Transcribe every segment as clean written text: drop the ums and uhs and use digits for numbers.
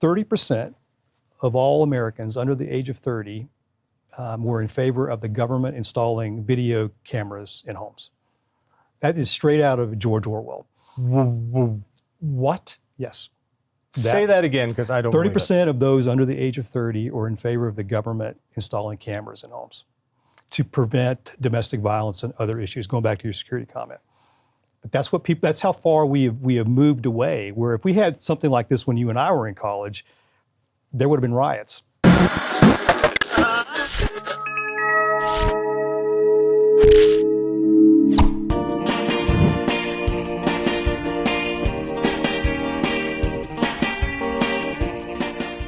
30% of all Americans under the age of 30 were in favor of the government installing video cameras in homes. That is straight out of George Orwell. What? Yes. Say that again, because I don't believe it. 30% of those under the age of 30 are in favor of the government installing cameras in homes to prevent domestic violence and other issues, going back to your security comment. But that's what people, that's how far we have moved away, where if we had something like this when you and I were in college, there would have been riots.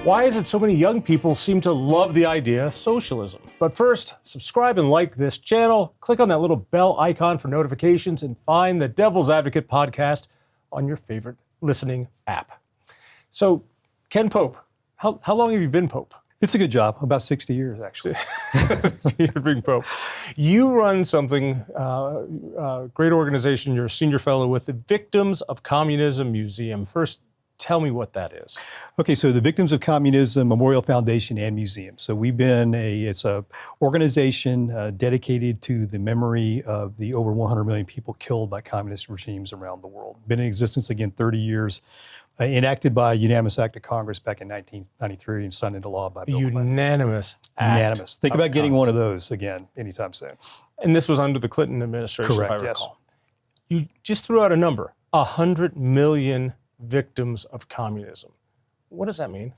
Why is it so many young people seem to love the idea of socialism? But first, subscribe and like this channel, click on that little bell icon for notifications, and find the Devil's Advocate podcast on your favorite listening app. So, Ken Pope, how long have you been Pope? It's a good job, about 60 years actually. You're being Pope. You run something, great organization, you're a senior fellow with the Victims of Communism Museum. First, tell me what that is. Okay, so the Victims of Communism Memorial Foundation and Museum. So we've been it's a organization dedicated to the memory of the over 100 million people killed by communist regimes around the world. Been in existence again 30 years, enacted by a unanimous act of Congress back in 1993 and signed into law by Bill Clinton. Unanimous act. Unanimous. Think about getting one of those again anytime soon. And this was under the Clinton administration, correct, if I recall. Yes. You just threw out a number, 100 million victims of communism. What does that mean?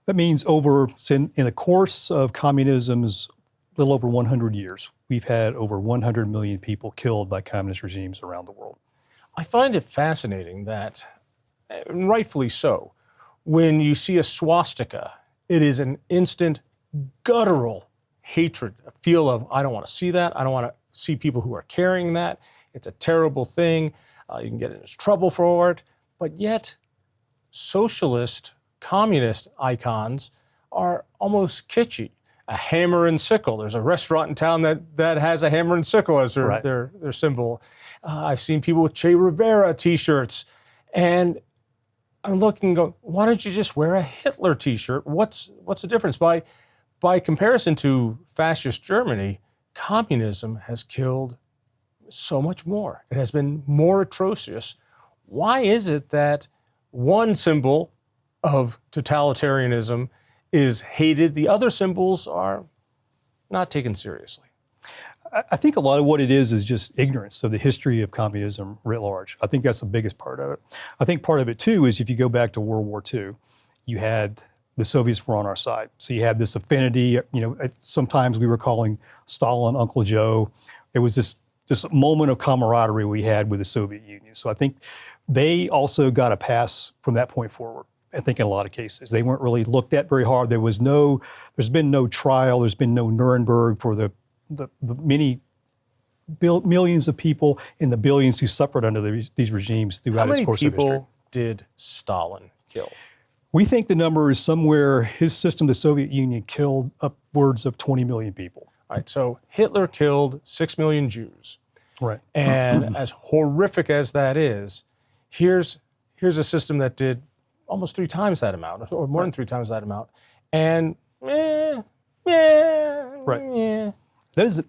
That means in the course of communism's little over 100 years, we've had over 100 million people killed by communist regimes around the world. I find it fascinating that, and rightfully so, when you see a swastika, it is an instant guttural hatred, a feel of, I don't want to see that, I don't want to see people who are carrying that, it's a terrible thing, you can get into trouble for it. But yet, socialist, communist icons are almost kitschy. A hammer and sickle. There's a restaurant in town that has a hammer and sickle as their symbol. I've seen people with Che Rivera t-shirts. And I'm looking and going, why don't you just wear a Hitler t-shirt? What's the difference? By comparison to fascist Germany, communism has killed so much more. It has been more atrocious. Why is it that one symbol of totalitarianism is hated, the other symbols are not taken seriously? I think a lot of what it is just ignorance of the history of communism writ large. I think that's the biggest part of it. I think part of it too is if you go back to World War II, you had the Soviets were on our side. So you had this affinity, sometimes we were calling Stalin Uncle Joe. There was this moment of camaraderie we had with the Soviet Union. So I think they also got a pass from that point forward. I think in a lot of cases, they weren't really looked at very hard. There's been no trial. There's been no Nuremberg for the many millions of people and the billions who suffered under these regimes throughout its course of history. How many people did Stalin kill? We think the number is somewhere, his system, the Soviet Union, killed upwards of 20 million people. All right, so Hitler killed 6 million Jews. Right. And as horrific as that is, here's a system that did almost 3 times that amount, or more than 3 times that amount. And That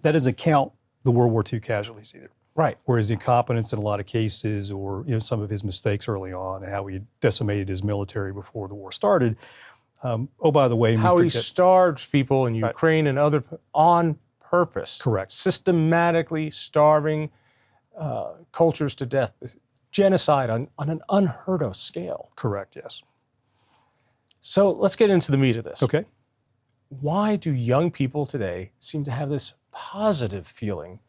doesn't count the World War II casualties either. Right. Whereas the incompetence in a lot of cases, or some of his mistakes early on, and how he decimated his military before the war started. By the way, how he starved people in Ukraine and other on purpose. Correct. Systematically starving cultures to death. Genocide on an unheard of scale. Correct. Yes. So let's get into the meat of this. Okay. Why do young people today seem to have this positive feeling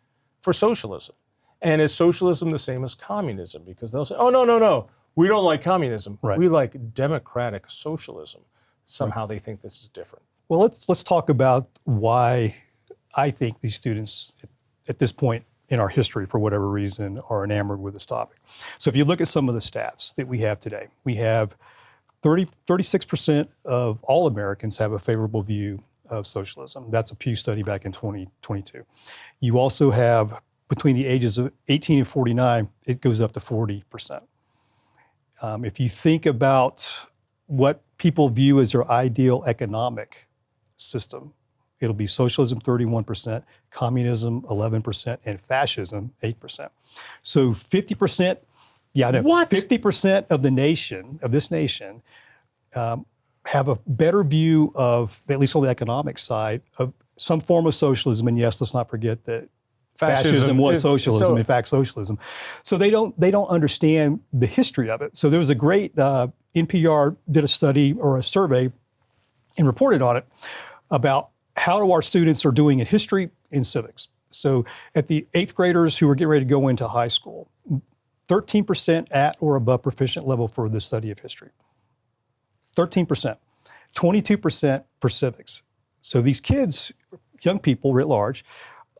for socialism? And is socialism the same as communism? Because they'll say, oh, no, we don't like communism. Right. We like democratic socialism. Somehow they think this is different. Well, let's talk about why I think these students at this point in our history, for whatever reason, are enamored with this topic. So if you look at some of the stats that we have today, we have 36% of all Americans have a favorable view of socialism. That's a Pew study back in 2022. You also have, between the ages of 18 and 49, it goes up to 40%. If you think about what people view as their ideal economic system. It'll be socialism 31%, communism 11%, and fascism 8%. So 50%, yeah, no, What? 50% of the nation, of this nation, have a better view of, at least on the economic side, of some form of socialism. And yes, let's not forget that fascism was socialism, in fact, socialism. So they don't understand the history of it. So there was a great, NPR did a study or a survey and reported on it about how our students are doing in history and civics. So at the 8th graders who are getting ready to go into high school, 13% at or above proficient level for the study of history. 13%. 22% for civics. So these kids, young people writ large,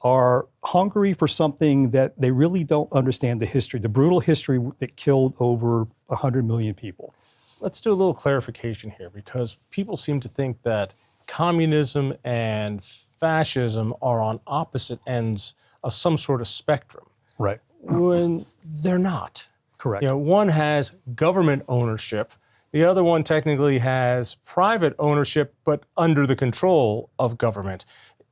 are hungry for something that they really don't understand the history, the brutal history that killed over 100 million people. Let's do a little clarification here, because people seem to think that communism and fascism are on opposite ends of some sort of spectrum. Right. When they're not. Correct. You know, one has government ownership, the other one technically has private ownership, but under the control of government.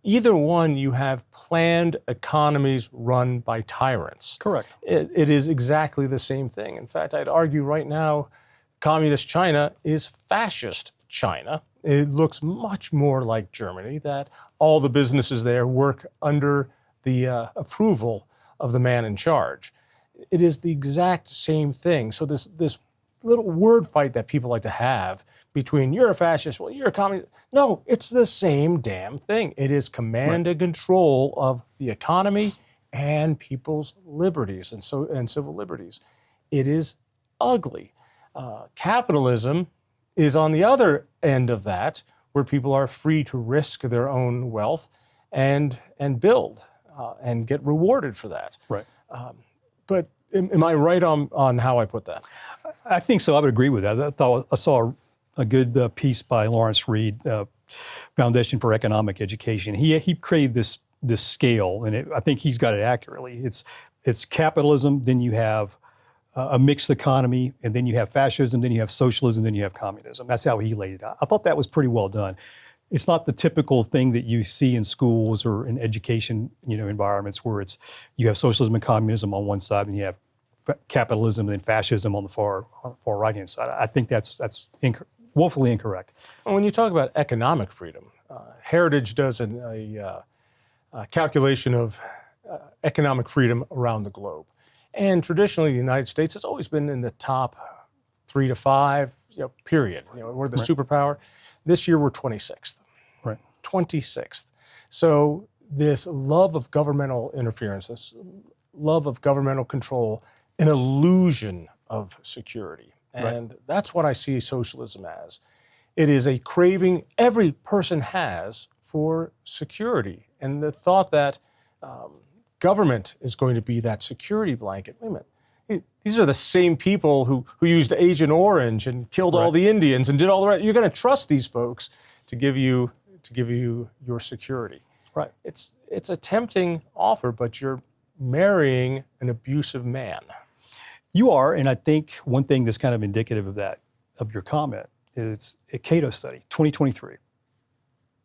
Either one, you have planned economies run by tyrants. Correct. It is exactly the same thing. In fact, I'd argue right now, communist China is fascist China. It looks much more like Germany, that all the businesses there work under the approval of the man in charge. It is the exact same thing. So this little word fight that people like to have between you're a fascist, well, you're a communist. No, it's the same damn thing. It is command and control of the economy and people's liberties and civil liberties. It is ugly. Capitalism is on the other end of that, where people are free to risk their own wealth and build and get rewarded for that. Right. But am I right on how I put that? I think so. I would agree with that. I saw a good piece by Lawrence Reed, Foundation for Economic Education. He created this scale, and I think he's got it accurately. It's capitalism, then you have a mixed economy, and then you have fascism, then you have socialism, then you have communism. That's how he laid it out. I thought that was pretty well done. It's not the typical thing that you see in schools or in education, environments where you have socialism and communism on one side, and you have capitalism and fascism on the far right-hand side. I think that's woefully incorrect. When you talk about economic freedom, Heritage does a calculation of economic freedom around the globe. And traditionally, the United States has always been in the top 3 to 5, period. We're the superpower. This year, we're 26th. Right. 26th. So this love of governmental interference, this love of governmental control, an illusion of security. And that's what I see socialism as. It is a craving every person has for security. And the thought that government is going to be that security blanket. Wait a minute. These are the same people who used Agent Orange and killed all the Indians and did all the right. You're going to trust these folks to give you your security. Right. It's a tempting offer, but you're marrying an abusive man. You are, and I think one thing that's kind of indicative of that, of your comment, is a Cato study, 2023.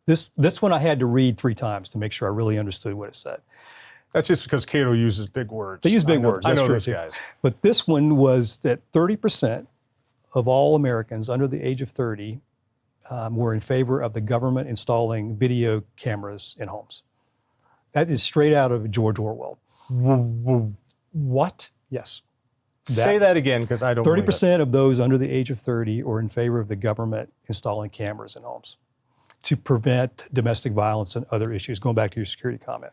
This one I had to read 3 times to make sure I really understood what it said. That's just because Cato uses big words. They use big words. I That's know true. those guys. But this one was that 30% of all Americans under the age of 30 were in favor of the government installing video cameras in homes. That is straight out of George Orwell. What? Yes. Say that again, because I don't 30% of those under the age of 30 are in favor of the government installing cameras in homes to prevent domestic violence and other issues, going back to your security comment.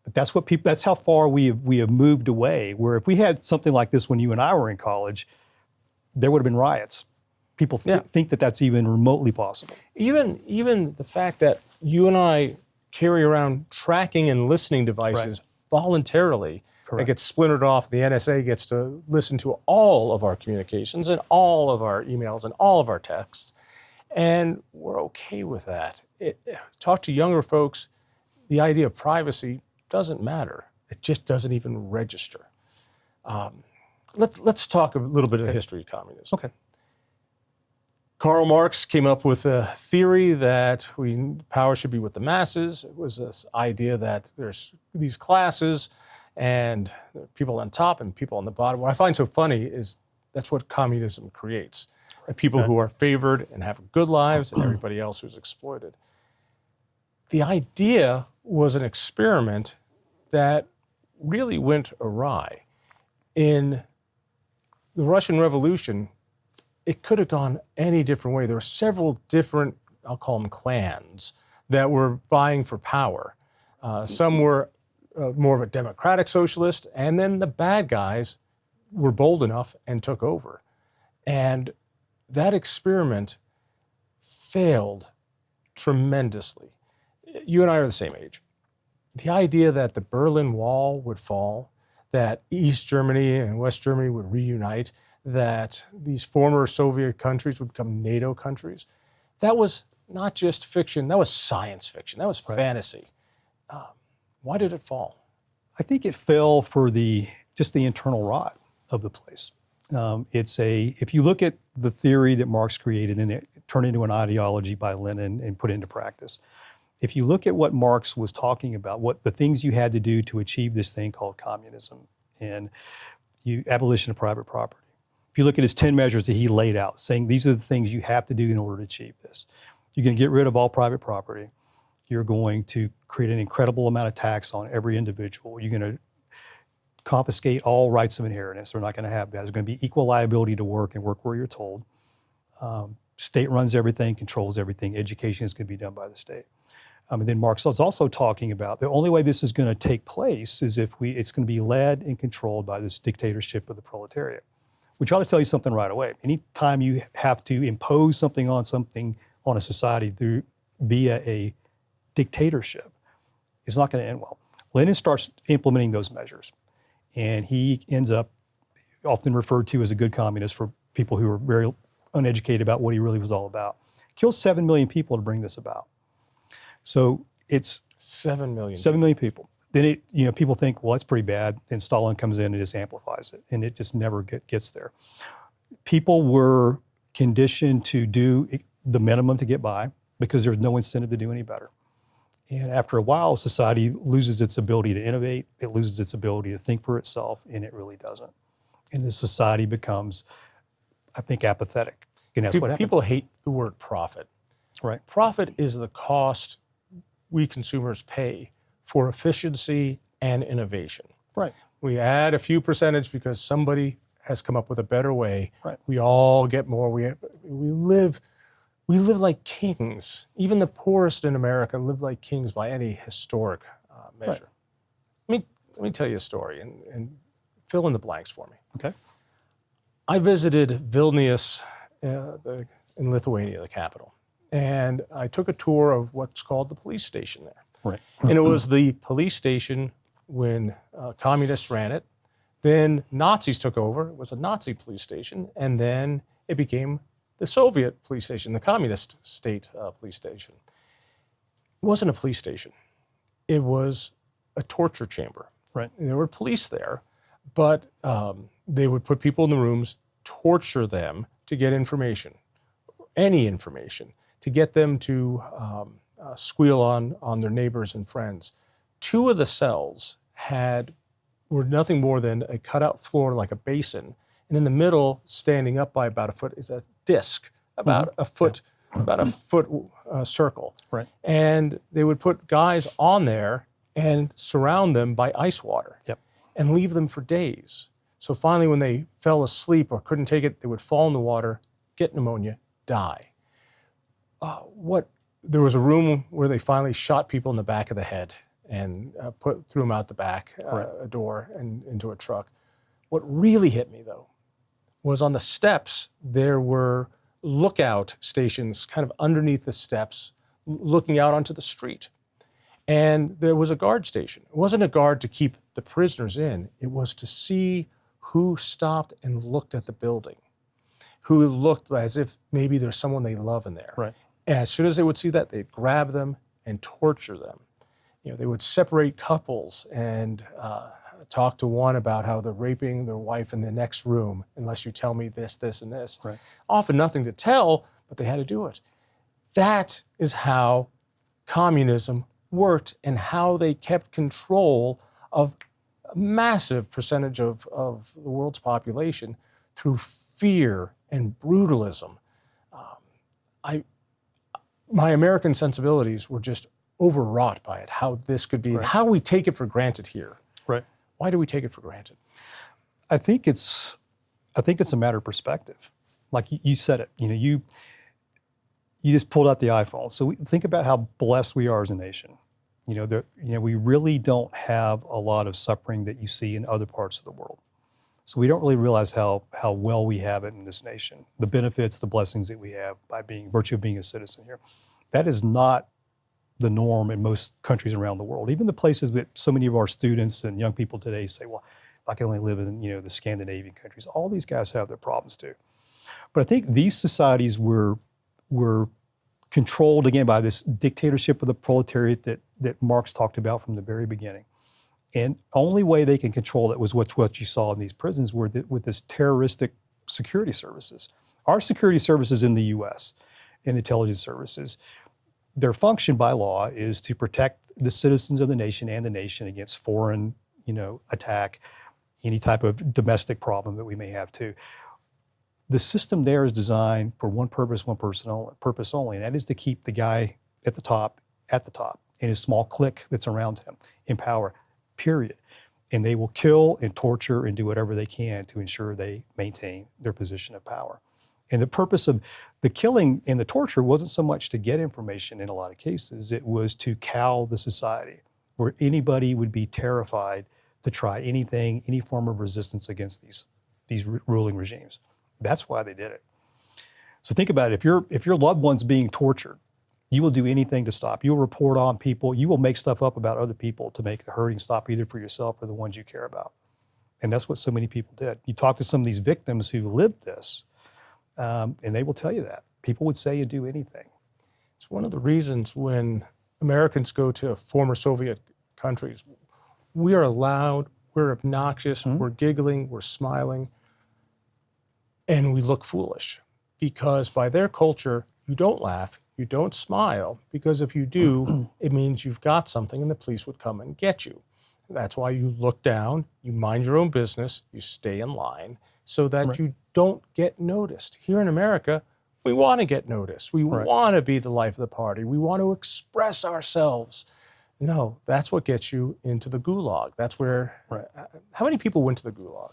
But that's how far we have moved away, where if we had something like this when you and I were in college, there would have been riots. People think that that's even remotely possible. Even the fact that you and I carry around tracking and listening devices voluntarily, that gets splintered off. The NSA gets to listen to all of our communications and all of our emails and all of our texts. And we're okay with that. Talk to younger folks, the idea of privacy doesn't matter. It just doesn't even register. Let's talk a little bit of the history of communism. Okay. Karl Marx came up with a theory that power should be with the masses. It was this idea that there's these classes and people on top and people on the bottom. What I find so funny is that's what communism creates. People who are favored and have good lives and everybody else who's exploited. The idea was an experiment that really went awry. In the Russian Revolution, it could have gone any different way. There were several different, I'll call them clans, that were vying for power. Some were more of a democratic socialist, and then the bad guys were bold enough and took over. And that experiment failed tremendously. You and I are the same age. The idea that the Berlin Wall would fall, that East Germany and West Germany would reunite, that these former Soviet countries would become NATO countries, that was not just fiction, that was science fiction, that was fantasy. Why did it fall? I think it fell for just the internal rot of the place. If you look at the theory that Marx created and it turned into an ideology by Lenin and put it into practice, if you look at what Marx was talking about, what the things you had to do to achieve this thing called communism and abolition of private property, if you look at his 10 measures that he laid out, saying these are the things you have to do in order to achieve this. You're going to get rid of all private property. You're going to create an incredible amount of tax on every individual. You're going to confiscate all rights of inheritance. They're not going to have that. There's going to be equal liability to work and work where you're told. State runs everything, controls everything. Education is going to be done by the state. And then Marx was also talking about the only way this is going to take place is if it's going to be led and controlled by this dictatorship of the proletariat. Which ought to tell you something right away. Anytime you have to impose something on a society via a dictatorship, it's not going to end well. Lenin starts implementing those measures, and he ends up often referred to as a good communist for people who are very uneducated about what he really was all about. Kills 7 million people to bring this about. So it's 7 million. 7 million people. Then people think, well, that's pretty bad. Then Stalin comes in and just amplifies it, and it just never gets there. People were conditioned to do the minimum to get by because there's no incentive to do any better. And after a while, society loses its ability to innovate. It loses its ability to think for itself, and it really doesn't. And the society becomes, I think, apathetic. And that's what happens. People hate the word profit. Right. Profit is the cost we consumers pay for efficiency and innovation. Right. We add a few percentage because somebody has come up with a better way. Right. We all get more. We live like kings. Even the poorest in America live like kings by any historic measure. Right. Let me tell you a story and fill in the blanks for me. Okay. I visited Vilnius in Lithuania, the capital, and I took a tour of what's called the police station there. Right. And it was the police station when communists ran it. Then Nazis took over. It was a Nazi police station. And then it became the Soviet police station, the communist state police station. It wasn't a police station. It was a torture chamber. Right. And there were police there, but they would put people in the rooms, torture them to get information, any information, to get them to squeal on their neighbors and friends. 2 of the cells were nothing more than a cutout floor like a basin, and in the middle, standing up by about a foot, is a disc, about a foot circle. Right. And they would put guys on there and surround them by ice water. Yep. And leave them for days. So finally, when they fell asleep or couldn't take it, they would fall in the water, get pneumonia, die. There was a room where they finally shot people in the back of the head and threw them out the back, a door, and into a truck. What really hit me, though, was on the steps, there were lookout stations kind of underneath the steps, looking out onto the street. And there was a guard station. It wasn't a guard to keep the prisoners in. It was to see who stopped and looked at the building, who looked as if maybe there's someone they love in there. Right. And as soon as they would see that, they'd grab them and torture them. They would separate couples and talk to one about how they're raping their wife in the next room unless you tell me this, this, and this. Right. Often nothing to tell, but they had to do it. That is how communism worked and how they kept control of a massive percentage of the world's population through fear and brutalism. My American sensibilities were just overwrought by it, how this could be, how we take it for granted here. Right. Why do we take it for granted? I think it's a matter of perspective. Like you said it, you just pulled out the iPhone. So think about how blessed we are as a nation. We really don't have a lot of suffering that you see in other parts of the world. So we don't really realize how well we have it in this nation, the benefits, the blessings that we have by virtue of being a citizen here. That is not the norm in most countries around the world. Even the places that so many of our students and young people today say, well, if I can only live in the Scandinavian countries, all these guys have their problems too. But I think these societies were controlled again by this dictatorship of the proletariat that Marx talked about from the very beginning. And only way they can control it was what you saw in these prisons with this terroristic security services. Our security services in the U.S. and intelligence services, their function by law is to protect the citizens of the nation and the nation against foreign, attack, any type of domestic problem that we may have too. The system there is designed for one purpose only, and that is to keep the guy at the top, and his small clique that's around him in power, period. And they will kill and torture and do whatever they can to ensure they maintain their position of power. And the purpose of the killing and the torture wasn't so much to get information in a lot of cases, it was to cow the society, where anybody would be terrified to try anything, any form of resistance against these ruling regimes. That's why they did it. So think about it, if your loved one's being tortured, you will do anything to stop. You'll report on people, you will make stuff up about other people to make the hurting stop, either for yourself or the ones you care about. And that's what so many people did. You talk to some of these victims who lived this, and they will tell you that. People would say you'd do anything. It's one of the reasons when Americans go to former Soviet countries, we are loud, we're obnoxious, we're giggling, we're smiling, and we look foolish. Because by their culture, you don't laugh, you don't smile, because if you do, it means you've got something and the police would come and get you. That's why you look down, you mind your own business, you stay in line so that you don't get noticed. Here in America, we want to get noticed. We want to be the life of the party. We want to express ourselves. No, that's what gets you into the gulag. That's where, how many people went to the gulag?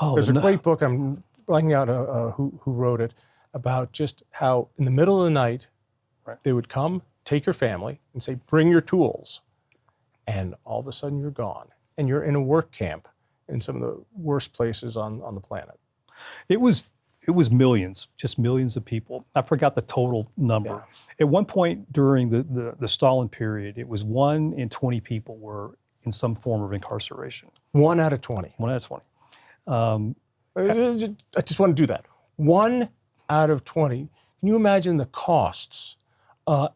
Oh, there's a great book, I'm blanking out who wrote it, about just how in the middle of the night, they would come, take your family and say, bring your tools. And all of a sudden you're gone. And you're in a work camp in some of the worst places on the planet. It was millions, just millions of people. I forgot the total number. Yeah. At one point during the Stalin period, it was 1 in 20 people were in some form of incarceration. 1 out of 20. 1 out of 20. I just want to do that. 1 out of 20. Can you imagine the costs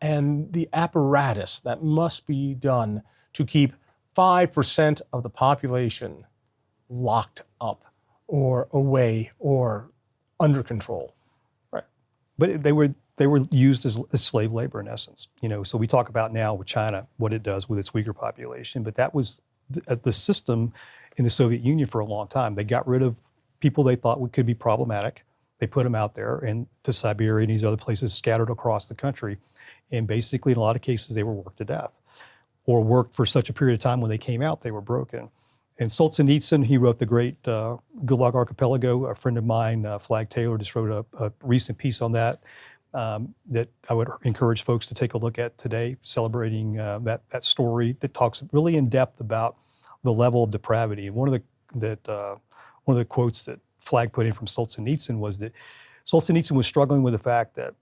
and the apparatus that must be done to keep 5% of the population locked up or away or under control? Right. But they were used as slave labor in essence. So we talk about now with China, what it does with its Uyghur population, but that was the system in the Soviet Union for a long time. They got rid of people they thought could be problematic. They put them out there and to Siberia and these other places scattered across the country. And basically, in a lot of cases, they were worked to death or worked for such a period of time when they came out, they were broken. And Solzhenitsyn, he wrote the great Gulag Archipelago. A friend of mine, Flag Taylor, just wrote a recent piece on that that I would encourage folks to take a look at today, celebrating that story that talks really in depth about the level of depravity. And one of the quotes that Flag put in from Solzhenitsyn was that Solzhenitsyn was struggling with the fact that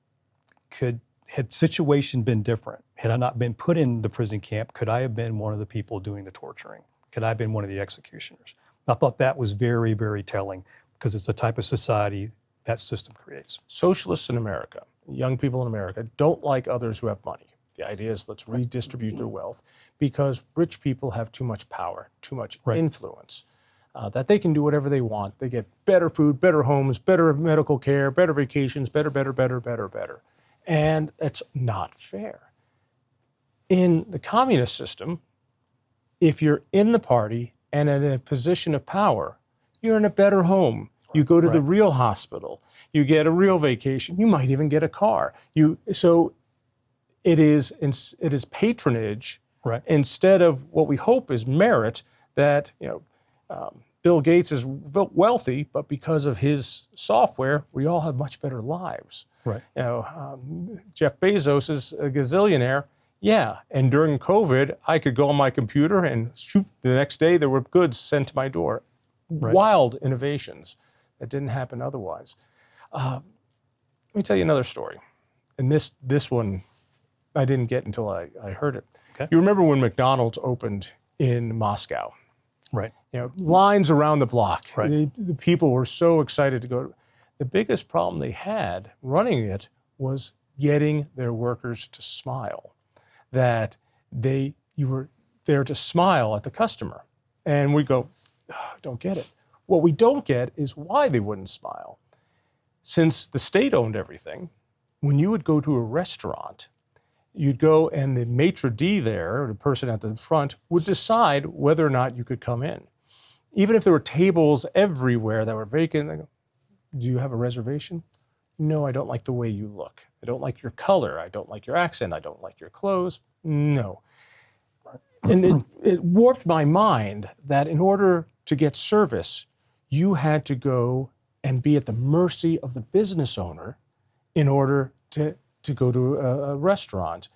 had situation been different, had I not been put in the prison camp, could I have been one of the people doing the torturing? Could I have been one of the executioners? I thought that was very, very telling because it's the type of society that system creates. Socialists in America, young people in America, don't like others who have money. The idea is let's redistribute their wealth because rich people have too much power, too much influence. that they can do whatever they want. They get better food, better homes, better medical care, better vacations, better. And it's not fair. In the communist system, if you're in the party and in a position of power, you're in a better home. You go to the real hospital. You get a real vacation. You might even get a car. So it is patronage instead of what we hope is merit. That Bill Gates is wealthy, but because of his software, we all have much better lives. Right. Jeff Bezos is a gazillionaire. Yeah, and during COVID, I could go on my computer and shoot. The next day, there were goods sent to my door. Wild innovations that didn't happen otherwise. Let me tell you another story. And this one I didn't get until I heard it. Okay. You remember when McDonald's opened in Moscow? Right. Lines around the block. Right. The people were so excited to go. The biggest problem they had running it was getting their workers to smile. That you were there to smile at the customer. And we go, don't get it. What we don't get is why they wouldn't smile. Since the state owned everything, when you would go to a restaurant, you'd go and the maitre d' there, or the person at the front, would decide whether or not you could come in. Even if there were tables everywhere that were vacant, they go, do you have a reservation? No, I don't like the way you look. I don't like your color. I don't like your accent. I don't like your clothes. No. And it warped my mind that in order to get service, you had to go and be at the mercy of the business owner in order to go to a restaurant.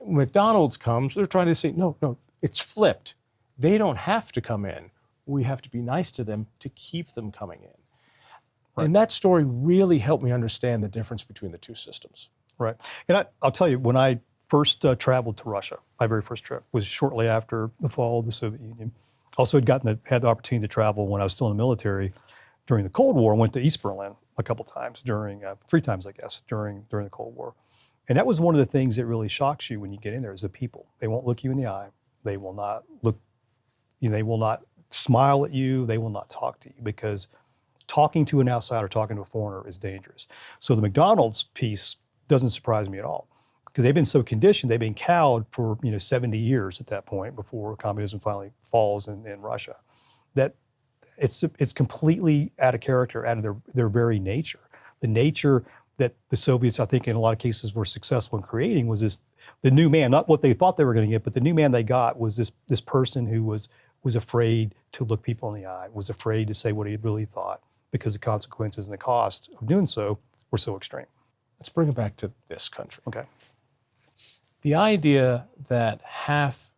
McDonald's comes, they're trying to say, no, it's flipped. They don't have to come in. We have to be nice to them to keep them coming in. Right. And that story really helped me understand the difference between the two systems. Right. And I'll tell you, when I first traveled to Russia, my very first trip was shortly after the fall of the Soviet Union. Also had the opportunity to travel when I was still in the military during the Cold War. I went to East Berlin a couple times three times, I guess, during the Cold War. And that was one of the things that really shocks you when you get in there is the people. They won't look you in the eye. They will not they will not smile at you. They will not talk to you because talking to an outsider, talking to a foreigner is dangerous. So the McDonald's piece doesn't surprise me at all because they've been so conditioned, they've been cowed for 70 years at that point before communism finally falls in Russia, that it's completely out of character, out of their very nature. The nature that the Soviets, I think in a lot of cases were successful in creating was the new man, not what they thought they were going to get, but the new man they got was this person who was afraid to look people in the eye, was afraid to say what he really thought because the consequences and the cost of doing so were so extreme. Let's bring it back to this country. Okay. The idea that half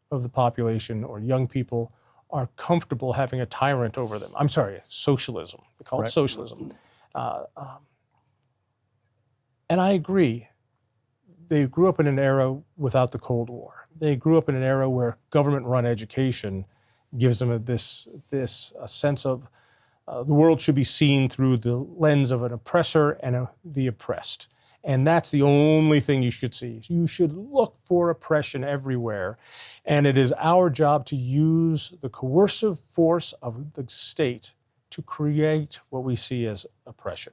of the population or young people are comfortable having a tyrant over them. I'm sorry, socialism. They call it socialism. And I agree. They grew up in an era without the Cold War. They grew up in an era where government-run education gives them this sense of the world should be seen through the lens of an oppressor and the oppressed. And that's the only thing you should see. You should look for oppression everywhere. And it is our job to use the coercive force of the state to create what we see as oppression.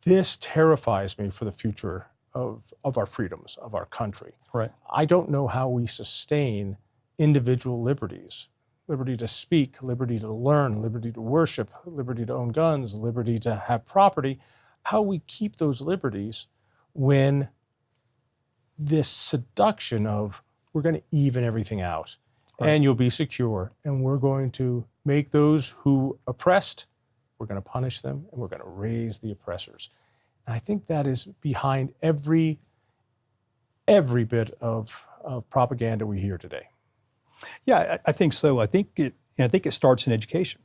This terrifies me for the future of our freedoms, of our country. Right. I don't know how we sustain individual liberties. Liberty to speak, liberty to learn, liberty to worship, liberty to own guns, liberty to have property. How we keep those liberties when this seduction of we're going to even everything out and you'll be secure and we're going to make those who oppressed, we're going to punish them and we're going to raise the oppressors. And I think that is behind every bit of propaganda we hear today. Yeah, I think so. I think it starts in education.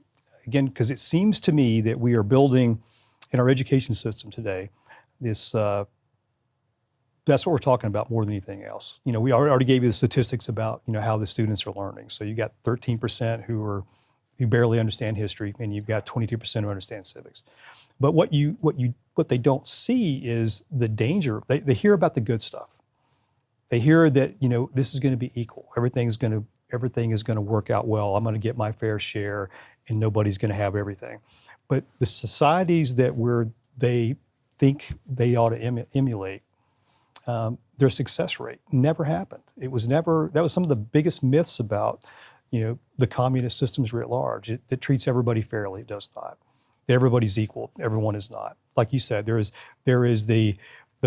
Again, because it seems to me that we are building in our education system today, that's what we're talking about more than anything else. We already gave you the statistics about, how the students are learning. So you got 13% who barely understand history, and you've got 22% who understand civics. But what they don't see is the danger. They hear about the good stuff. They hear that, this is going to be equal. Everything's going to everything is going to work out well. I'm going to get my fair share, and nobody's going to have everything. But the societies they think they ought to emulate, their success rate never happened. That was some of the biggest myths about, the communist systems writ large. It treats everybody fairly. It does not. Everybody's equal. Everyone is not. Like you said, there is the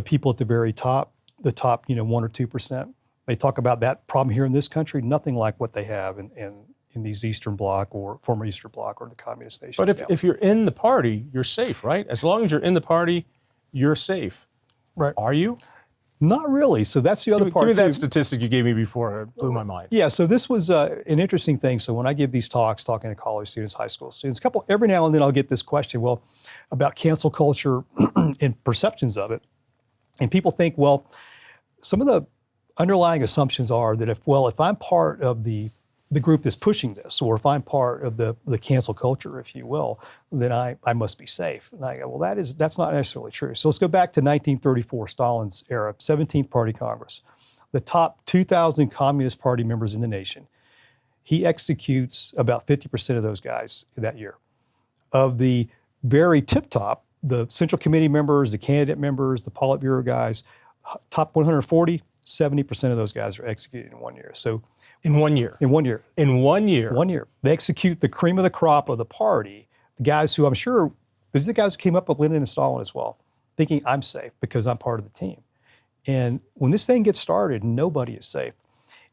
people at the very top, the top 1 or 2%. They talk about that problem here in this country, nothing like what they have in these Eastern Bloc or former Eastern Bloc or the communist nations. But if you're in the party, you're safe, right? As long as you're in the party, you're safe. Right. Are you? Not really. So that's the other part. Give me that too. statistic you gave me before. It blew my mind. Yeah, so this was an interesting thing. So when I give these talks, talking to college students, high school students, every now and then I'll get this question, well, about cancel culture and perceptions of it. And people think, well, some of the underlying assumptions are that if I'm part of the group that's pushing this, or if I'm part of the cancel culture, if you will, then I must be safe. And I go, well, that's not necessarily true. So let's go back to 1934, Stalin's era, 17th Party Congress. The top 2,000 Communist Party members in the nation, he executes about 50% of those guys that year. Of the very tip top, the Central Committee members, the candidate members, the Politburo guys, top 140, 70% of those guys are executed in 1 year. So in 1 year. In 1 year. In 1 year. 1 year. They execute the cream of the crop of the party, the guys who I'm sure, these are the guys who came up with Lenin and Stalin as well, thinking I'm safe because I'm part of the team. And when this thing gets started, nobody is safe.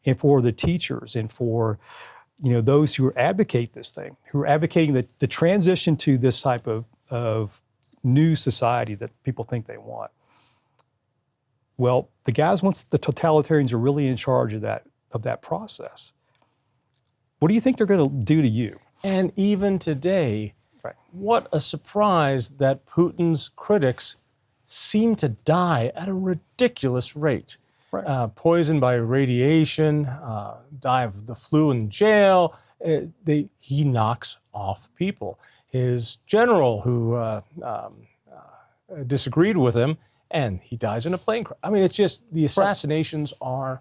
And for the teachers and for those who advocate this thing, who are advocating the transition to this type of new society that people think they want, well, the guys, once the totalitarians are really in charge of that process, what do you think they're going to do to you? And even today, right. What a surprise that Putin's critics seem to die at a ridiculous rate. Right. Poisoned by radiation, die of the flu in jail. He knocks off people. His general, who disagreed with him, and he dies in a plane crash. I mean, it's just the assassinations are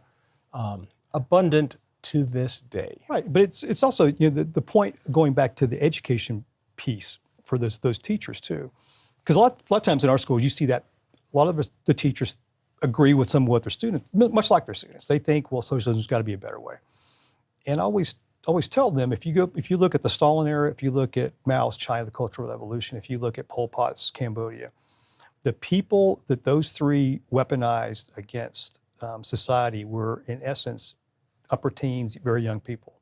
abundant to this day. Right, but it's also the point, going back to the education piece for those teachers too, because a lot of times in our schools you see that a lot of the teachers agree with some of what their students, much like their students. They think, well, socialism's got to be a better way, and I always tell them, if you look at the Stalin era, if you look at Mao's China, the Cultural Revolution, if you look at Pol Pot's Cambodia, the people that those three weaponized against society were, in essence, upper teens, very young people.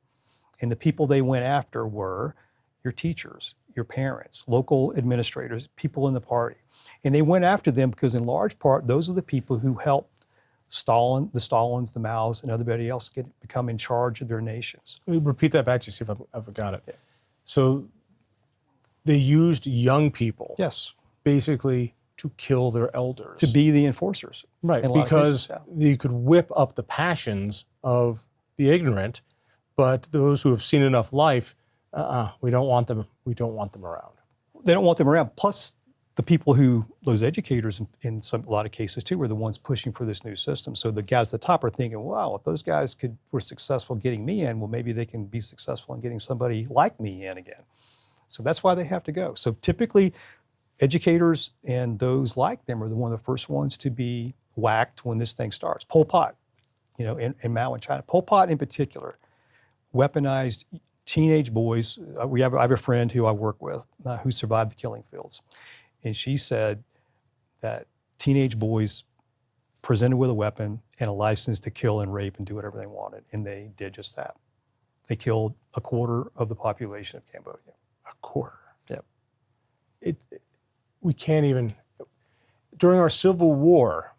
And the people they went after were your teachers, your parents, local administrators, people in the party. And they went after them because, in large part, those are the people who helped Stalin, the Stalins, the Maos, and everybody else become in charge of their nations. Let me repeat that back to see if I've got it. Yeah. So they used young people, Yes, basically, to kill their elders. to be the enforcers. Right, in a lot of because cases, yeah. you could whip up the passions of the ignorant, but those who have seen enough life, we don't want them. We don't want them around. They don't want them around. Plus, the people those educators in a lot of cases too, were the ones pushing for this new system. So the guys at the top are thinking, wow, if those guys were successful getting me in, well, maybe they can be successful in getting somebody like me in again. So that's why they have to go. So typically, educators and those like them are one of the first ones to be whacked when this thing starts. Pol Pot, in Mao in China. Pol Pot in particular weaponized teenage boys. I have a friend who I work with who survived the killing fields. And she said that teenage boys presented with a weapon and a license to kill and rape and do whatever they wanted. And they did just that. They killed a quarter of the population of Cambodia. A quarter. Yep. We can't even. During our Civil War,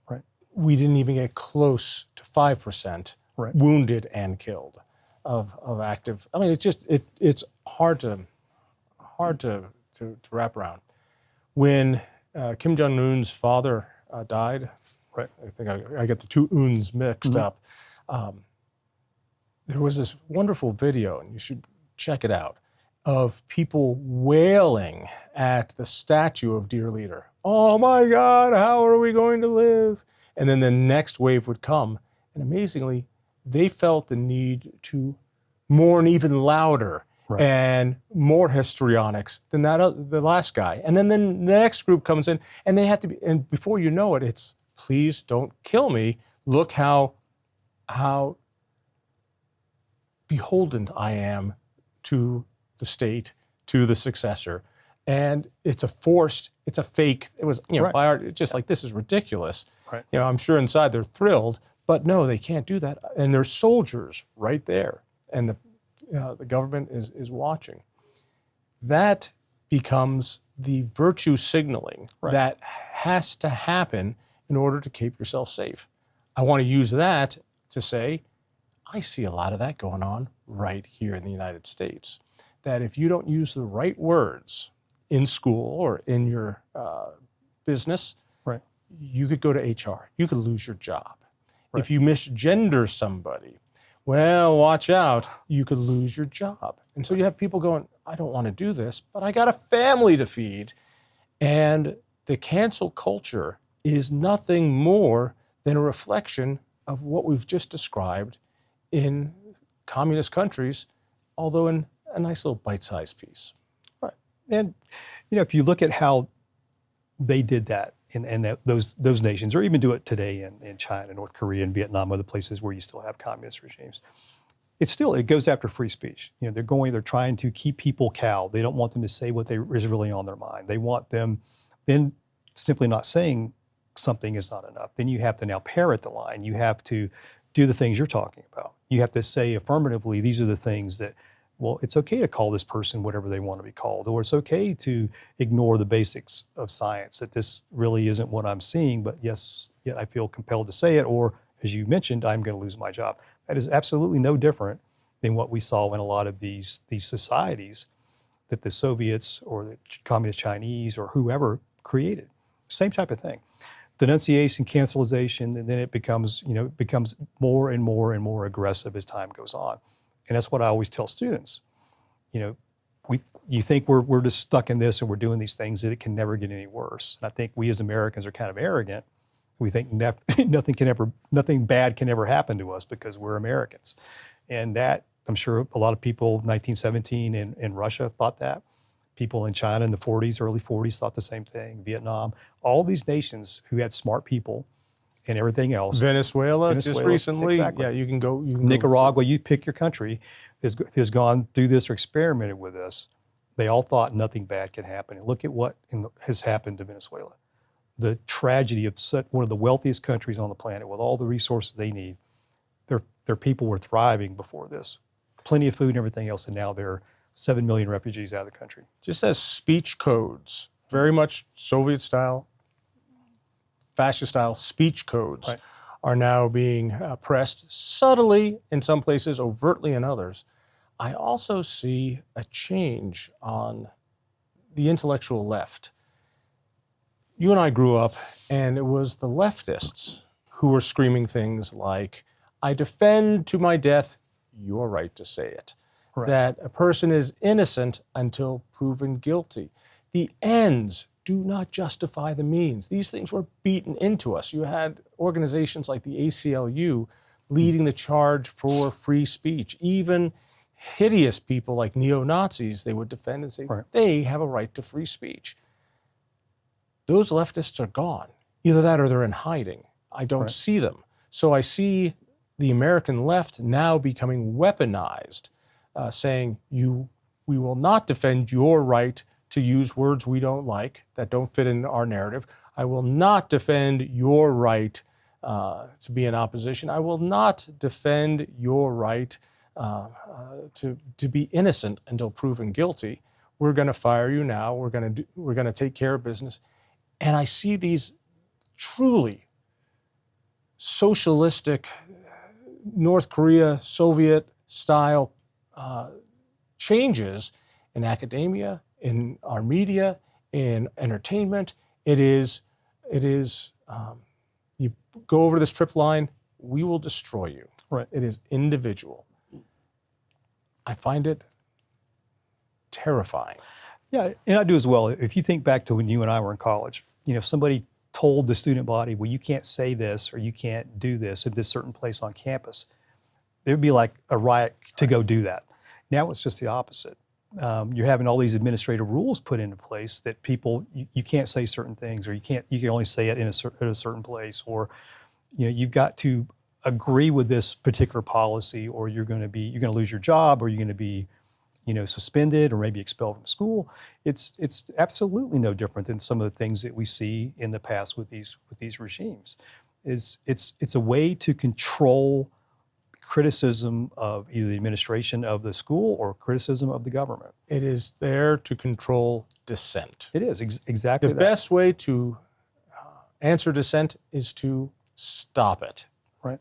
right, we didn't even get close to 5% right. wounded and killed of active. I mean, it's just it's hard to wrap around. When Kim Jong-un's father died, right. I think I get the two uns mixed up. There was this wonderful video, and you should check it out, of people wailing at the statue of Dear Leader. Oh my God, how are we going to live? And then the next wave would come, and amazingly, they felt the need to mourn even louder Right. and more histrionics than the last guy. And then the next group comes in, and they have to be, and before you know it, it's, please don't kill me. Look how beholden I am to the state, to the successor. And it's a fake, it was, Right. by art, it's just like, this is ridiculous. Right. I'm sure inside they're thrilled, but no, they can't do that. And there's soldiers right there, and the government is watching. That becomes the virtue signaling Right. that has to happen in order to keep yourself safe. I want to use that to say, I see a lot of that going on right here in the United States. That if you don't use the right words in school or in your business, Right. you could go to HR. You could lose your job. Right. If you misgender somebody, well, watch out, you could lose your job. And so you have people going, I don't want to do this, but I got a family to feed. And the cancel culture is nothing more than a reflection of what we've just described in communist countries, although in a nice little bite-sized piece. Right. And, if you look at how they did that in those nations, or even do it today in China, North Korea, and Vietnam, other places where you still have communist regimes, it goes after free speech. They're trying to keep people cowed. They don't want them to say what is really on their mind. They want them, then simply not saying something is not enough. Then you have to now parrot the line. You have to do the things you're talking about. You have to say affirmatively, these are the things that, well, it's okay to call this person whatever they want to be called, or it's okay to ignore the basics of science, that this really isn't what I'm seeing, but yes, I feel compelled to say it, or as you mentioned, I'm going to lose my job. That is absolutely no different than what we saw in a lot of these societies that the Soviets or the Communist Chinese or whoever created. Same type of thing. Denunciation, cancelization, and then it becomes more and more and more aggressive as time goes on. And that's what I always tell students. You think we're just stuck in this and we're doing these things, that it can never get any worse. And I think we as Americans are kind of arrogant. We think nothing bad can ever happen to us because we're Americans. And that, I'm sure a lot of people, 1917 in Russia thought that. People in China in the 40s, early 40s thought the same thing. Vietnam, all these nations who had smart people and everything else. Venezuela just recently. Exactly. Yeah, you can go. Nicaragua, you pick your country, has gone through this or experimented with this. They all thought nothing bad could happen. And look at what has happened to Venezuela. The tragedy of one of the wealthiest countries on the planet with all the resources they need. Their people were thriving before this. Plenty of food and everything else, and now there are 7 million refugees out of the country. Just as speech codes, very much Soviet style, fascist style speech codes, right, are now being pressed subtly in some places, overtly in others. I also see a change on the intellectual left. You and I grew up, and it was the leftists who were screaming things like, I defend to my death your right to say it. Right. That a person is innocent until proven guilty. The ends do not justify the means. These things were beaten into us. You had organizations like the ACLU leading the charge for free speech. Even hideous people like neo-Nazis, they would defend and say, right, they have a right to free speech. Those leftists are gone. Either that or they're in hiding. I don't right. see them. So I see the American left now becoming weaponized, saying, we will not defend your right to use words we don't like, that don't fit in our narrative. I will not defend your right to be in opposition. I will not defend your right to be innocent until proven guilty. We're going to fire you now. We're going to take care of business. And I see these truly socialistic, North Korea, Soviet style changes in academia, in our media, in entertainment. It is you go over this trip line, we will destroy you. Right. It is individual. I find it terrifying. Yeah, and I do as well. If you think back to when you and I were in college, if somebody told the student body, well, you can't say this or you can't do this at this certain place on campus, it would be like a riot to go do that. Now it's just the opposite. You're having all these administrative rules put into place that people, you can't say certain things, or you can only say it in a certain place, or you've got to agree with this particular policy, or you're going to lose your job, or you're going to be suspended or maybe expelled from school. It's absolutely no different than some of the things that we see in the past with these regimes. It's a way to control criticism of either the administration of the school or criticism of the government. It is there to control dissent. It is exactly the that. best way to answer dissent is to stop it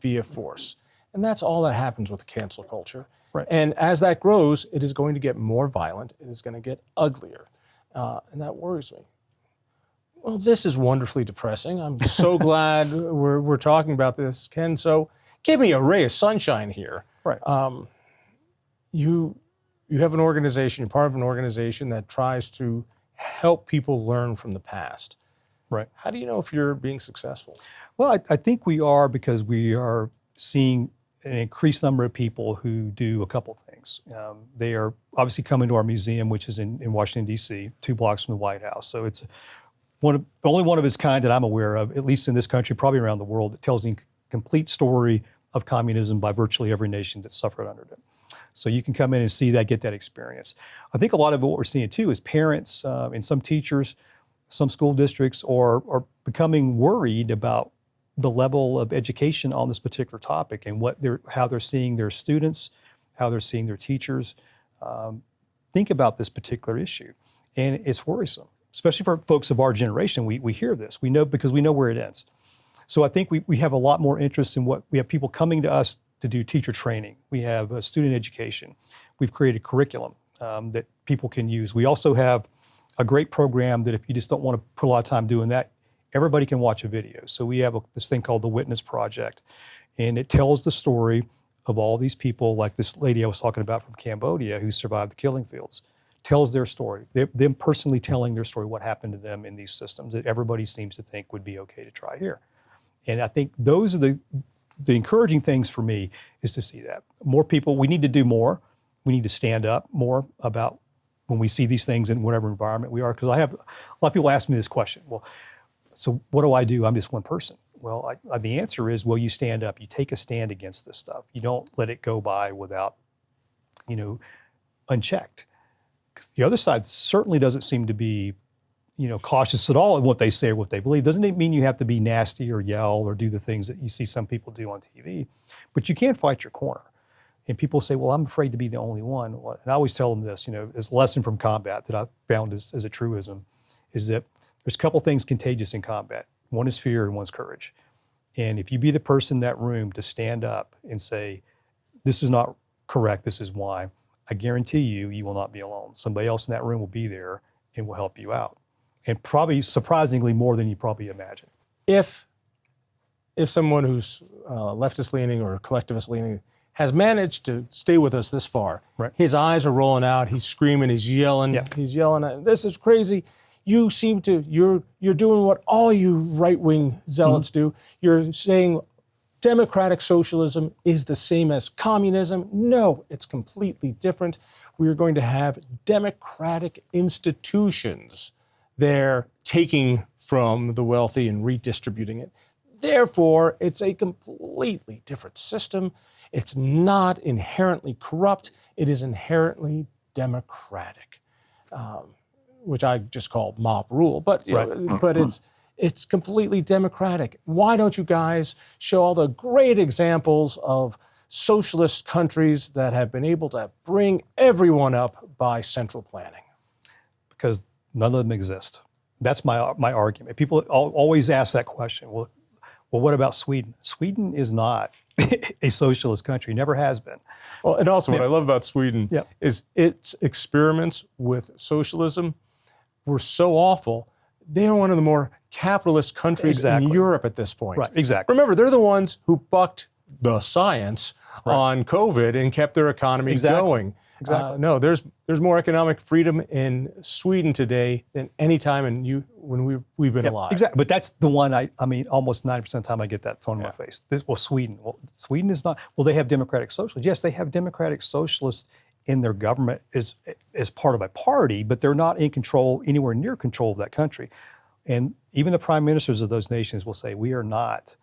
via force. And that's all that happens with cancel culture. Right. And as that grows, it is going to get more violent. It is going to get uglier. And that worries me. Well, this is wonderfully depressing. I'm so glad we're talking about this, Ken. So give me a ray of sunshine here. Right. You have an organization, you're part of an organization that tries to help people learn from the past. Right. How do you know if you're being successful? Well, I think we are, because we are seeing an increased number of people who do a couple things. They are obviously coming to our museum, which is in Washington, D.C., 2 blocks from the White House. So it's the only one of its kind that I'm aware of, at least in this country, probably around the world, that tells the complete story of communism by virtually every nation that suffered under it. So you can come in and see that, get that experience. I think a lot of what we're seeing too is parents and some teachers, some school districts are becoming worried about the level of education on this particular topic and how they're seeing their students, how they're seeing their teachers think about this particular issue. And it's worrisome, especially for folks of our generation. We hear this, we know, because we know where it ends. So I think we have a lot more interest in we have people coming to us to do teacher training. We have student education. We've created curriculum that people can use. We also have a great program that if you just don't want to put a lot of time doing that, everybody can watch a video. So we have this thing called the Witness Project, and it tells the story of all these people, like this lady I was talking about from Cambodia who survived the killing fields, tells their story, them personally telling their story, what happened to them in these systems that everybody seems to think would be okay to try here. And I think those are the encouraging things for me, is to see that. More people, we need to do more. We need to stand up more about when we see these things in whatever environment we are. Because I have a lot of people ask me this question, well, so what do I do? I'm just one person. Well, the answer is, well, you stand up. You take a stand against this stuff. You don't let it go by without, unchecked. Because the other side certainly doesn't seem to be, cautious at all in what they say or what they believe. Doesn't it mean you have to be nasty or yell or do the things that you see some people do on TV? But you can't fight your corner. And people say, well, I'm afraid to be the only one. And I always tell them this, as a lesson from combat that I found as a truism, is that there's a couple things contagious in combat. One is fear and one's courage. And if you be the person in that room to stand up and say, this is not correct, this is why, I guarantee you will not be alone. Somebody else in that room will be there and will help you out. And probably surprisingly more than you probably imagine. If someone who's leftist-leaning or collectivist-leaning has managed to stay with us this far, right. His eyes are rolling out, he's screaming, he's yelling, He's yelling, this is crazy. You seem to, you're doing what all you right-wing zealots do. You're saying democratic socialism is the same as communism. No, it's completely different. We're going to have democratic institutions. They're taking from the wealthy and redistributing it. Therefore, it's a completely different system. It's not inherently corrupt. It is inherently democratic, which I just call mob rule. But but it's completely democratic. Why don't you guys show all the great examples of socialist countries that have been able to bring everyone up by central planning? Because none of them exist. That's my argument. People always ask that question. Well, what about Sweden? Sweden is not a socialist country, never has been. Well, and also what I love about Sweden is its experiments with socialism were so awful. They're one of the more capitalist countries in Europe at this point. Right, exactly. Remember, they're the ones who bucked the science on COVID and kept their economy going. Exactly. No, there's more economic freedom in Sweden today than any time in when we've been alive. Exactly. But that's the one I mean, almost 90% of the time I get that phone in my face. Sweden. Well, Sweden is not, well, they have democratic socialists. Yes, they have democratic socialists in their government as part of a party, but they're not in control, anywhere near control of that country. And even the prime ministers of those nations will say, we are not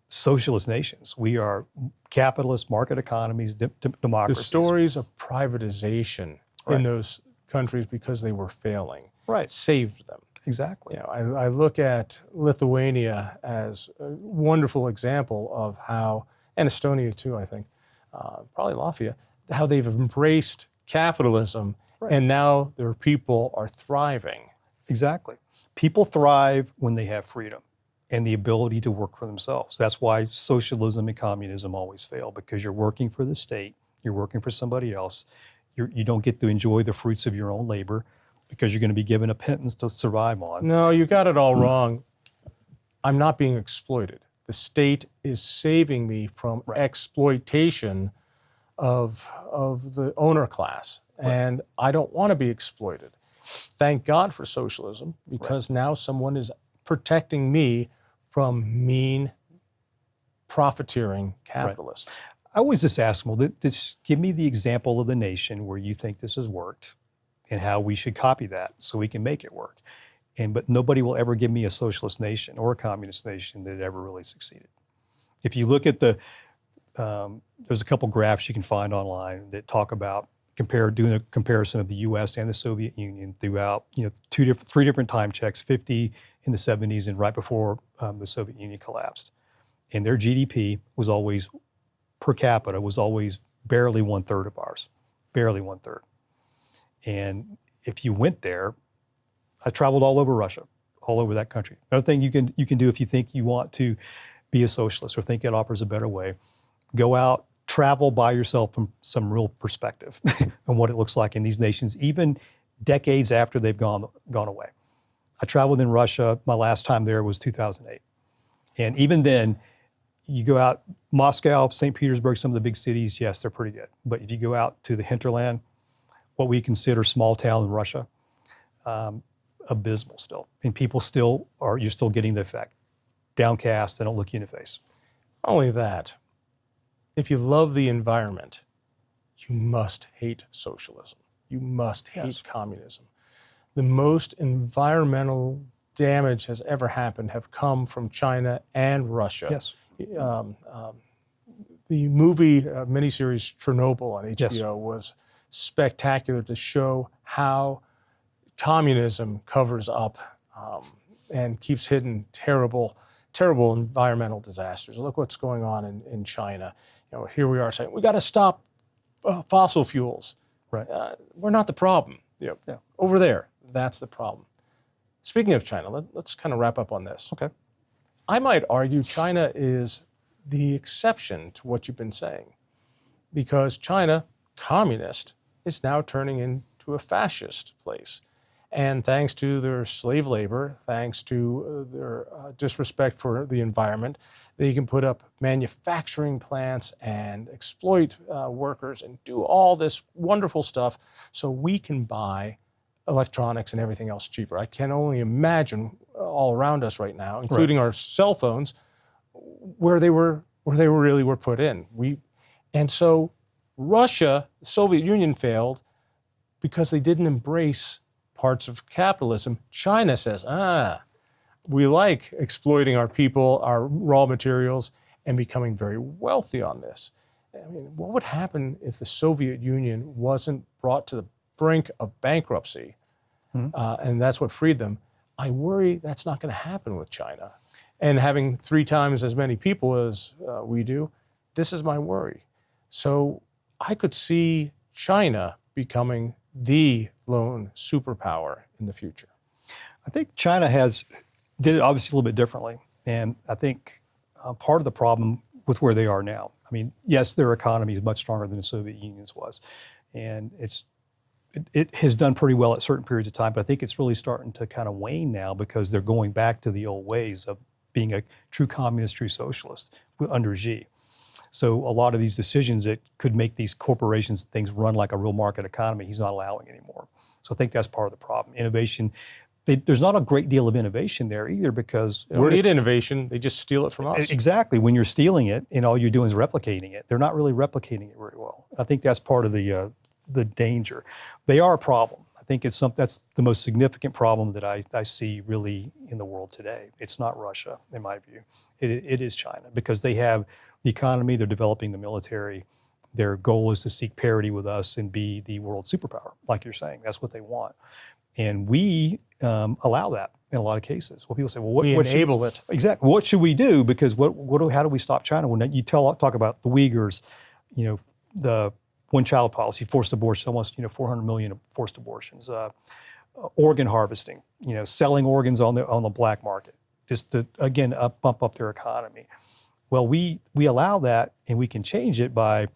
socialist nations. We are capitalist market economies, democracies. The stories of privatization in those countries because they were failing saved them. Exactly. You know, I look at Lithuania as a wonderful example of how, and Estonia too, I think, probably Latvia, how they've embraced capitalism and now their people are thriving. Exactly. People thrive when they have freedom and the ability to work for themselves. That's why socialism and communism always fail, because you're working for the state, you're working for somebody else, you don't get to enjoy the fruits of your own labor because you're going to be given a pittance to survive on. No, you got it all wrong. I'm not being exploited. The state is saving me from exploitation of the owner class, and I don't want to be exploited. Thank God for socialism, because now someone is protecting me from mean, profiteering capitalists. I always just ask them, well, just give me the example of the nation where you think this has worked and how we should copy that so we can make it work. But nobody will ever give me a socialist nation or a communist nation that ever really succeeded. If you look at there's a couple graphs you can find online that talk about doing a comparison of the U.S. and the Soviet Union throughout, three different time checks, 50 in the 70s and right before the Soviet Union collapsed. And their GDP was always, per capita, was always barely 1/3 of ours, barely 1/3. And if you went there, I traveled all over Russia, all over that country. Another thing you can do if you think you want to be a socialist or think it offers a better way, go out, travel by yourself from some real perspective on what it looks like in these nations, even decades after they've gone away. I traveled in Russia. My last time there was 2008. And even then, you go out, Moscow, St. Petersburg, some of the big cities, yes, they're pretty good. But if you go out to the hinterland, what we consider small town in Russia, abysmal still. And people you're still getting the effect. Downcast, they don't look you in the face. Not only that, if you love the environment, you must hate socialism. You must hate communism. The most environmental damage has ever happened have come from China and Russia. Yes. The movie miniseries Chernobyl on HBO was spectacular to show how communism covers up and keeps hidden terrible environmental disasters. Look what's going on in China. Here we are saying we got to stop fossil fuels. Right. We're not the problem. Over there, that's the problem. Speaking of China, let's kind of wrap up on this. Okay. I might argue China is the exception to what you've been saying, because China, communist, is now turning into a fascist place. And thanks to their slave labor, thanks to their disrespect for the environment, they can put up manufacturing plants and exploit workers and do all this wonderful stuff so we can buy electronics and everything else cheaper. I can only imagine all around us right now, including our cell phones, where they really were put in. And so Russia, the Soviet Union failed because they didn't embrace parts of capitalism. China says, we like exploiting our people, our raw materials, and becoming very wealthy on this. I mean, what would happen if the Soviet Union wasn't brought to the brink of bankruptcy, and that's what freed them? I worry that's not going to happen with China. And having 3 times as many people as we do, this is my worry. So I could see China becoming the lone superpower in the future. I think China did it obviously a little bit differently. And I think part of the problem with where they are now, I mean, yes, their economy is much stronger than the Soviet Union's was. And it has done pretty well at certain periods of time, but I think it's really starting to kind of wane now because they're going back to the old ways of being a true communist, true socialist under Xi. So a lot of these decisions that could make these corporations and things run like a real market economy, he's not allowing anymore. So I think that's part of the problem. Innovation, there's not a great deal of innovation there either, because They don't need innovation. They just steal it from us. Exactly. When you're stealing it and all you're doing is replicating it, they're not really replicating it very well. I think that's part of the danger. They are a problem. I think that's the most significant problem that I see really in the world today. It's not Russia, in my view. It is China, because they have the economy, they're developing the military. Their goal is to seek parity with us and be the world superpower, like you're saying. That's what they want. And we allow that in a lot of cases. Well, people say, well, we enable it. Exactly. What should we do? Because how do we stop China? When you talk about the Uyghurs, the one-child policy, forced abortion, almost 400 million forced abortions, organ harvesting, selling organs on the black market, just to again bump up their economy. Well, we allow that, and we can change it by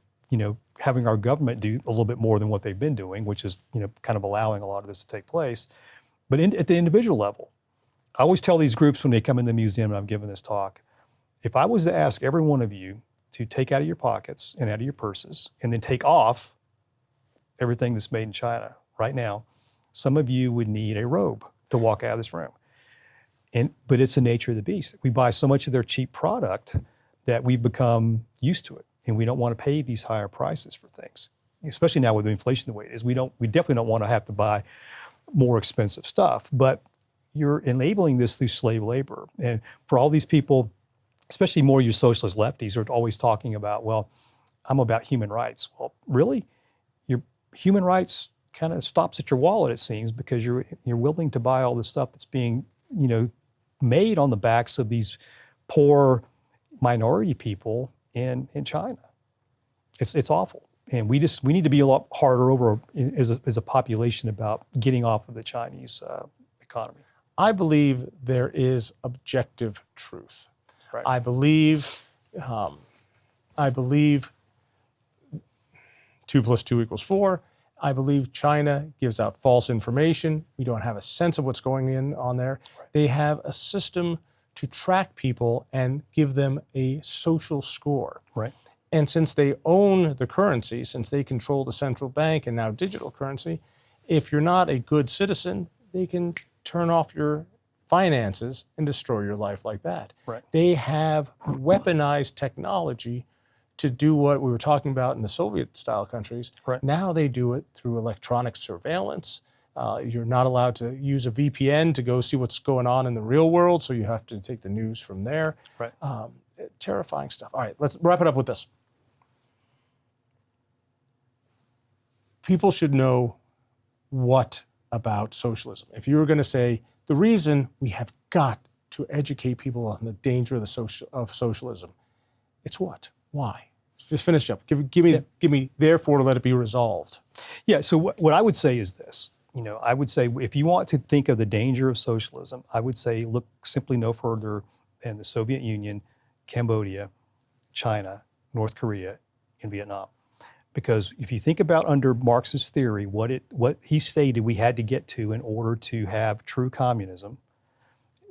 having our government do a little bit more than what they've been doing, which is kind of allowing a lot of this to take place. But at the individual level, I always tell these groups when they come in the museum and I'm giving this talk, if I was to ask every one of you to take out of your pockets and out of your purses and then take off everything that's made in China right now, some of you would need a robe to walk out of this room. But it's the nature of the beast. We buy so much of their cheap product that we've become used to it, and we don't want to pay these higher prices for things, especially now with the inflation the way it is. We definitely don't want to have to buy more expensive stuff, but you're enabling this through slave labor. And for all these people, especially more your socialist lefties, are always talking about, well, I'm about human rights. Well, really? Your human rights kind of stops at your wallet, it seems, because you're willing to buy all this stuff that's being, made on the backs of these poor minority people in China. It's awful. And we need to be a lot harder as a population about getting off of the Chinese economy. I believe there is objective truth. Right. I believe 2 + 2 = 4. I believe China gives out false information. We don't have a sense of what's going on there. Right. They have a system to track people and give them a social score. Right. And since they own the currency, since they control the central bank and now digital currency, if you're not a good citizen, they can turn off your finances and destroy your life like that. Right. They have weaponized technology to do what we were talking about in the Soviet-style countries. Right. Now they do it through electronic surveillance. You're not allowed to use a VPN to go see what's going on in the real world, so you have to take the news from there. Right. Terrifying stuff. All right, let's wrap it up with this. People should know what about socialism. If you were going to say, the reason we have got to educate people on the danger of socialism, it's what? Why? Just finish up. Give me, therefore, let it be resolved. Yeah, so what I would say is this. I would say if you want to think of the danger of socialism, I would say look simply no further than the Soviet Union, Cambodia, China, North Korea, and Vietnam. Because if you think about under Marx's theory, what he stated we had to get to in order to have true communism,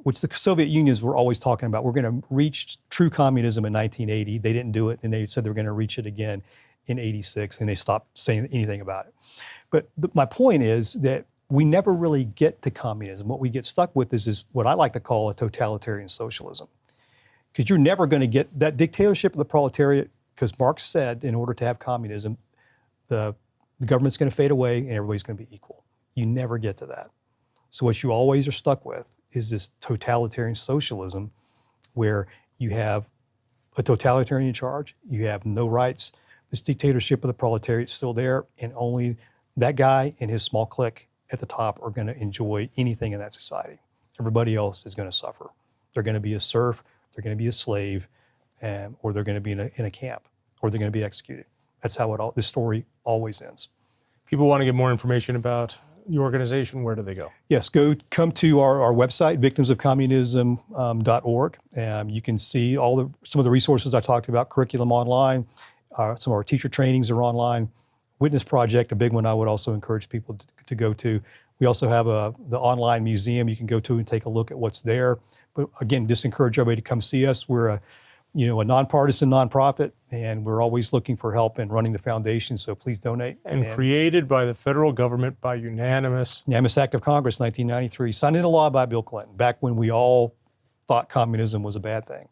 which the Soviet Unions were always talking about, we're going to reach true communism in 1980. They didn't do it, and they said they were going to reach it again in 86, and they stopped saying anything about it. But my point is that we never really get to communism. What we get stuck with is what I like to call a totalitarian socialism. Because you're never going to get that dictatorship of the proletariat, because Marx said in order to have communism, the government's going to fade away and everybody's going to be equal. You never get to that. So what you always are stuck with is this totalitarian socialism where you have a totalitarian in charge, you have no rights, this dictatorship of the proletariat is still there, and only that guy and his small clique at the top are going to enjoy anything in that society. Everybody else is going to suffer. They're going to be a serf, they're going to be a slave, or they're going to be in a camp, or they're going to be executed. That's how this story always ends. People want to get more information about your organization, where do they go? Yes, come to our website, victimsofcommunism.org. You can see some of the resources I talked about, curriculum online, some of our teacher trainings are online. Witness Project, a big one I would also encourage people to go to. We also have the online museum you can go to and take a look at what's there. But again, just encourage everybody to come see us. We're a nonpartisan nonprofit, and we're always looking for help in running the foundation. So please donate. And created by the federal government by unanimous Act of Congress, 1993, signed into law by Bill Clinton, back when we all thought communism was a bad thing.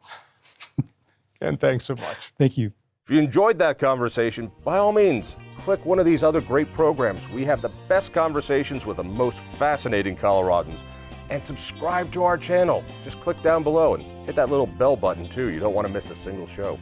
And thanks so much. Thank you. If you enjoyed that conversation, by all means, click one of these other great programs. We have the best conversations with the most fascinating Coloradans. And subscribe to our channel. Just click down below and hit that little bell button too. You don't want to miss a single show.